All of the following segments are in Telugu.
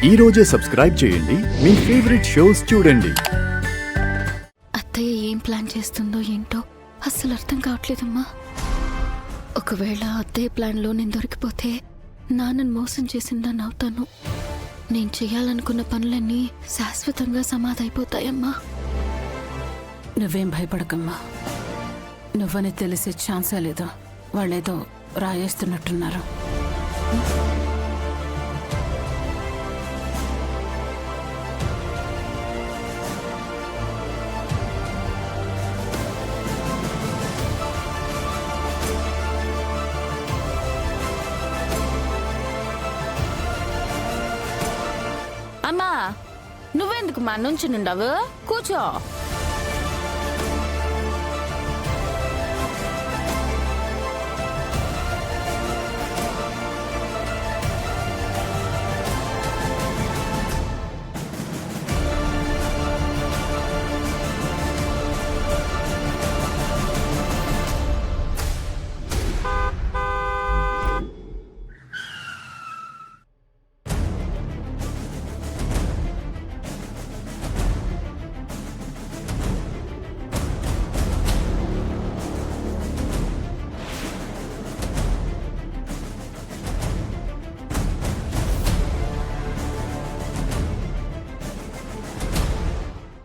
ఈ రోజే సబ్స్క్రైబ్ చేయండి, మీ ఫేవరెట్ షోస్ చూడండి. అత్తయ్య ఏం ప్లాన్ చేస్తుందో ఏంటో అస్సలు అర్థం కావట్లేదమ్మా. ఒకవేళ అత్తయ్య ప్లాన్లో నేను దొరికిపోతే నాన్నను మోసం చేసిందని అవుతాను. నేను చేయాలనుకున్న పనులన్నీ శాశ్వతంగా సమాధైపోతాయమ్మా. నువ్వేం భయపడకమ్మా. నువ్వని తెలిసే ఛాన్సే లేదు. వాళ్ళేదో రాయేస్తున్నట్టున్నారు. అమ్మా, నువ్వెందుకు మా నుంచి నుండవు? కూర్చో.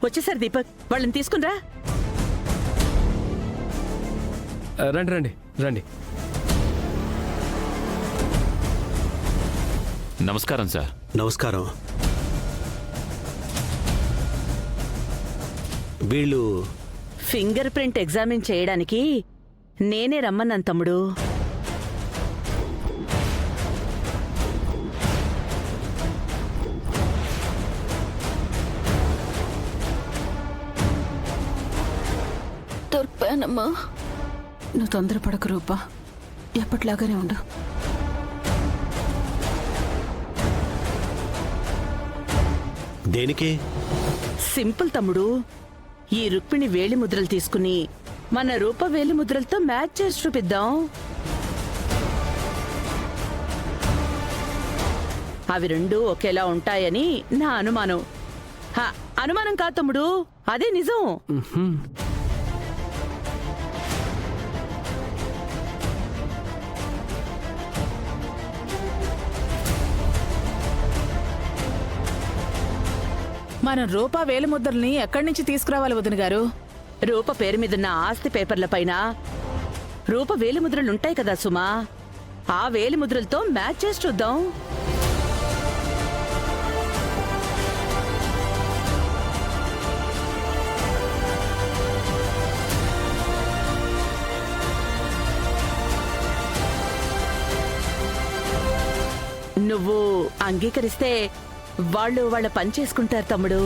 వచ్చేసారు దీపక్, వాళ్ళని తీసుకునిరా. రండి రండి రండి. నమస్కారం సార్. నమస్కారం. వీళ్ళు ఫింగర్ ప్రింట్ ఎగ్జామిన్ చేయడానికి నేనే రమ్మన్నాను తమ్ముడు. దొరికిపోయానమ్మా. నువ్వు తొందరపడకు రూపా, ఎప్పటిలాగానే ఉండు. దేనికి? సింపుల్ తమ్ముడు. ఈ రుక్మిణి వేలి ముద్రలు తీసుకుని మన రూప వేలి ముద్రలతో మ్యాచ్ చేసి చూపిద్దాం. అవి రెండు ఒకేలా ఉంటాయని నా అనుమానం. అనుమానం కాదు తమ్ముడు, అదే నిజం. మనం రూపా వేలిముద్రల్ని ఎక్కడి నుంచి తీసుకురావాలి వదిన గారు? రూప పేరు మీదున్న ఆస్తి పేపర్ల పైన రూప వేలిముద్రలుంటాయి కదా సుమా, ఆ వేలిముద్రలతో మ్యాచ్ చేసి చూద్దాం. నువ్వు అంగీకరిస్తే వాళ్ళు వాళ్ళ పని చేసుకుంటారు తమ్ముడు.